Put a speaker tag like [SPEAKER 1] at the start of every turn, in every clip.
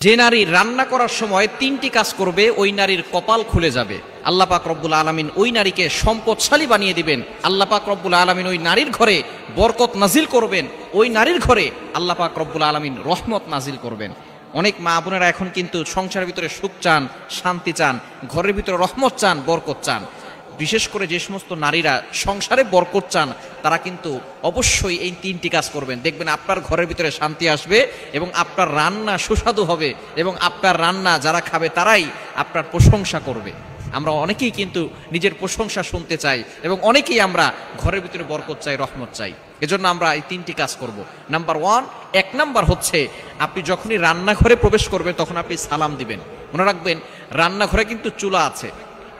[SPEAKER 1] যে নারী রান্না করার সময় তিনটি কাজ করবে ওই নারীর কপাল খুলে যাবে। আল্লাহ পাক রব্বুল আলামিন ওই নারীকে সম্পদশালী বানিয়ে দিবেন। আল্লাহ পাক রব্বুল আলামিন ওই নারীর ঘরে বরকত নাজিল করবেন। ওই নারীর ঘরে আল্লাহ পাক রব্বুল আলামিন রহমত নাজিল করবেন। অনেক মা বোনেরা এখন কিন্তু সংসারের ভিতরে সুখ চান, শান্তি চান, ঘরের ভিতরে রহমত চান, বরকত চান। বিশেষ করে যে সমস্ত নারীরা সংসারে বরকত চান তারা কিন্তু অবশ্যই এই তিনটি কাজ করবেন। দেখবেন আপনার ঘরের ভিতরে শান্তি আসবে এবং আপনার রান্না সুস্বাদু হবে এবং আপনার রান্না যারা খাবে তারাই আপনার প্রশংসা করবে। আমরা অনেকেই কিন্তু নিজের প্রশংসা শুনতে চাই এবং অনেকেই আমরা ঘরের ভিতরে বরকত চাই, রহমত চাই। এজন্য আমরা এই তিনটি কাজ করব। নাম্বার ওয়ান, এক নাম্বার হচ্ছে আপনি যখনই রান্নাঘরে প্রবেশ করবেন তখন আপনি সালাম দিবেন। মনে রাখবেন রান্নাঘরে কিন্তু চুলা আছে।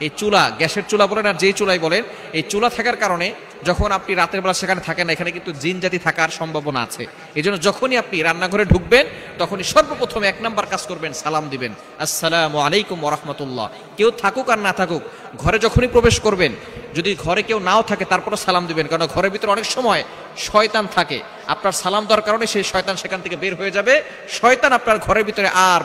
[SPEAKER 1] এই চুলা, গ্যাসের চুলা বলেন আর যেই চুলাই বলেন, এই চুলা থাকার কারণে যখন আপনি রাতের বেলা সেখানে থাকেন না, এখানে কিন্তু জিন জাতি থাকার সম্ভাবনা আছে। এই জন্য যখনই আপনি রান্নাঘরে ঢুকবেন তখনই সর্বপ্রথম এক নাম্বার কাজ করবেন, সালাম দিবেন, আসসালামু আলাইকুম ওয়া রাহমাতুল্লাহ। কেউ থাকুক আর না থাকুক, ঘরে যখনই প্রবেশ করবেন, যদি ঘরে কেউ নাও থাকে তারপরে সালাম দিবেন, কারণ ঘরের ভিতরে অনেক সময় শয়তান থাকে। আপনার সালাম দেওয়ার কারণে সেই শয়তান সেখান থেকে বের হয়ে যাবে। শয়তান আপনার ঘরের ভিতরে আর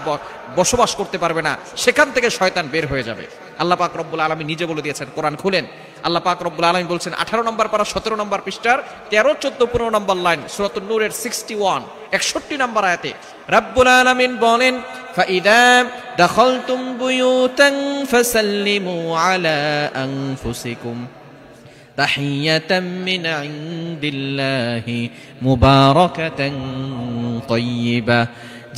[SPEAKER 1] বসবাস করতে পারবে না, সেখান থেকে শয়তান বের হয়ে যাবে। আল্লাহ পাক রব্বুল আলামিন নিজে বলে দিয়েছেন, কোরআন খুলেন, আল্লাহ পাক রব্বুল আলামিন বলছেন 18 নম্বর পারা 17 নম্বর পৃষ্ঠার 13, 14, 15 নম্বর লাইন, সূরাতুন নূরের 61 নম্বর আয়াতে রব্বুল আলামিন বলেন, ফাইদা দাখালতুম বুয়ুতান ফাসাল্লিমু আলা আনফুসিকুম তাহিয়াতাম মিন ইনদিল্লাহি মুবারাকাতান তাইয়্যিবা।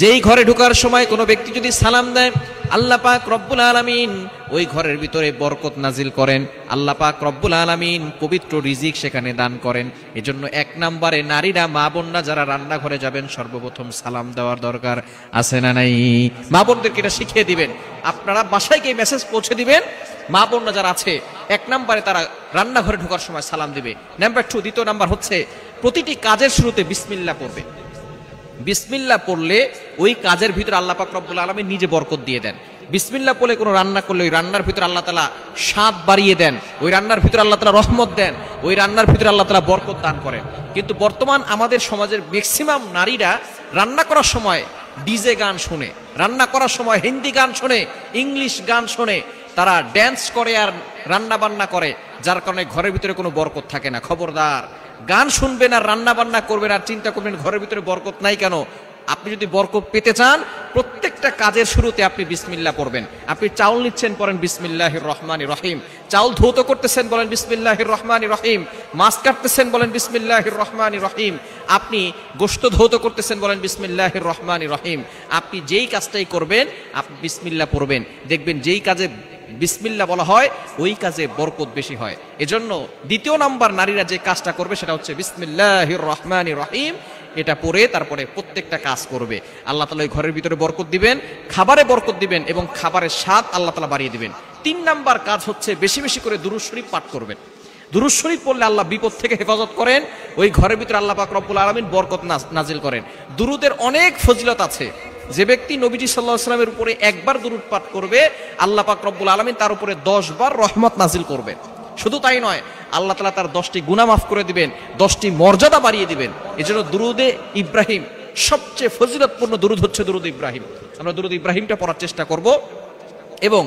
[SPEAKER 1] যেই ঘরে ঢোকার সময় কোনো ব্যক্তি যদি সালাম দেয়, আল্লাহ পাক রব্বুল আলামিন ওই ঘরের ভিতরে বরকত নাজিল করেন। আল্লাহ পাক রব্বুল আলামিন পবিত্র রিজিক সেখানে দান করেন। এজন্য এক নম্বরে নারীরা, মা বোনরা যারা রান্নাঘরে যাবেন সর্বপ্রথম সালাম দেওয়ার দরকার আছে না নাই? মা বোনদেরকে এটা শিখিয়ে দিবেন, আপনারা বাসায় গিয়ে মেসেজ পৌঁছে দিবেন। মা বোনরা যারা আছে এক নম্বরে তারা রান্নাঘরে ঢোকার সময় সালাম দিবে। নাম্বার 2, দ্বিতীয় নাম্বার হচ্ছে প্রতিটি কাজের শুরুতে বিসমিল্লাহ পড়বে। বিসমিল্লাহ পড়লে ওই কাজের ভিতরে আল্লাহ পাক রব্বুল আলামিন নিজে বরকত দিয়ে দেন। বিসমিল্লাহ পড়লে কোনো রান্না করলে ওই রান্নার ভিতরে আল্লাহ তাআলা স্বাদ বাড়িয়ে দেন, ওই রান্নার ভিতরে আল্লাহ তাআলা রহমত দেন, ওই রান্নার ভিতরে আল্লাহ তাআলা বরকত দান করেন। কিন্তু বর্তমান আমাদের সমাজের ম্যাক্সিমাম নারীরা রান্না করার সময় ডিজে গান শুনে, রান্না করার সময় হিন্দি গান শুনে, ইংলিশ গান শুনে, তারা ড্যান্স করে আর রান্না বান্না করে, যার কারণে ঘরের ভিতরে কোনো বরকত থাকে না। খবরদার, গান শুনবেন আর রান্না বান্না করবেন আর চিন্তা করবেন ঘরের ভিতরে বরকত নাই কেন। আপনি যদি বরকত পেতে চান, প্রত্যেকটা কাজের শুরুতে আপনি বিসমিল্লাহ পড়বেন। আপনি চাউল নিচ্ছেন, পড়েন বিসমিল্লাহির রহমানির রহিম। চাউল ধৌত করতেছেন, বলেন বিসমিল্লাহির রহমানির রহিম। মাছ কাটতেছেন, বলেন বিসমিল্লাহির রহমানির রহিম। আপনি গোশত ধৌত করতেছেন, বলেন বিসমিল্লাহির রহমানির রহিম। আপনি যেই কাজটাই করবেন আপনি বিসমিল্লাহ পড়বেন, দেখবেন যেই কাজে বিসমিল্লাহ বলা হয় ওই কাজে বরকত বেশি হয়। এজন্য দ্বিতীয় নাম্বার নারীরা যে কাজটা করবে সেটা হচ্ছে বিসমিল্লাহির রহমানির রহিম। এটা পড়ে তারপরে প্রত্যেকটা কাজ করবে। আল্লাহ তাআলা ওই ঘরের ভিতরে বরকত দিবেন, খাবারে বরকত দিবেন এবং খাবারের স্বাদ আল্লাহ তাআলা বাড়িয়ে দিবেন। 3 নাম্বার কাজ হচ্ছে বেশি বেশি করে দুরূদ শরীফ পাঠ করবেন। দুরূদ শরীফ পড়লে আল্লাহ বিপদ থেকে হেফাজত করেন, ওই ঘরের ভিতরে আল্লাহ পাক রব্বুল আলামিন বরকত নাজিল করেন। দুরূদের অনেক ফজিলত আছে। যে ব্যক্তি নবীজি সাল্লাল্লাহু আলাইহি ওয়াসাল্লামের উপরে একবার দুরূদ পাঠ করবে, আল্লাহ পাক রব্বুল আলামিন তার উপরে 10 বার রহমত নাজিল করবেন। শুধু তাই নয়, আল্লাহ তাআলা তার 10টি গুনাহ মাফ করে দিবেন, 10টি মর্যাদা বাড়িয়ে দিবেন। এজন্য দুরূদে ইব্রাহিম, সবচেয়ে ফজিলতপূর্ণ দুরূদ হচ্ছে দুরূদ ইব্রাহিম। আমরা দুরূদ ইব্রাহিমটা পড়ার চেষ্টা করব এবং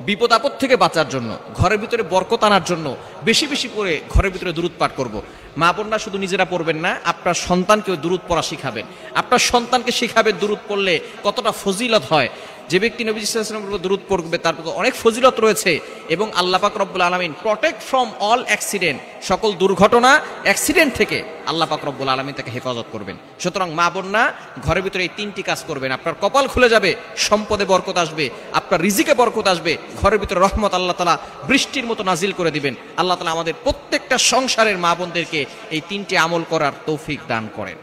[SPEAKER 1] বিপদ আপদ থেকে বাঁচার জন্য, ঘরের ভিতরে বরকত আনার জন্য বেশি বেশি করে ঘরের ভিতরে দুরূদ পাঠ করব। মা বোনরা শুধু নিজেরা পড়বেন না, আপনার সন্তানকেও দুরূদ পড়া শিখাবেন। আপনার সন্তানকে শিখাবেন দুরূদ পড়লে কতটা ফজিলত হয়। যে ব্যক্তি নবী সাল্লাল্লাহু আলাইহি ওয়াসাল্লামের উপর দুরূদ পড়বে তার অনেক ফজিলত রয়েছে এবং আল্লাহ পাক রব্বুল আলামিন প্রটেক্ট ফ্রম অল অ্যাক্সিডেন্ট, সকল দুর্ঘটনা, অ্যাক্সিডেন্ট থেকে আল্লাহ পাক রব্বুল আলামিন তাকে হেফাজত করবেন। সুতরাং মা বোনরা ঘরের ভিতরে এই 3টি কাজ করবেন, আপনার কপাল খুলে যাবে, সম্পদে বরকত আসবে, আপনার রিজিকে বরকত আসবে, ঘরের ভিতরে রহমত আল্লাহ তাআলা বৃষ্টির মতো নাজিল করে দিবেন। আল্লাহ তাআলা আমাদের প্রত্যেকটা সংসারের মা বোনদেরকে এই 3টি আমল করার তৌফিক দান করেন।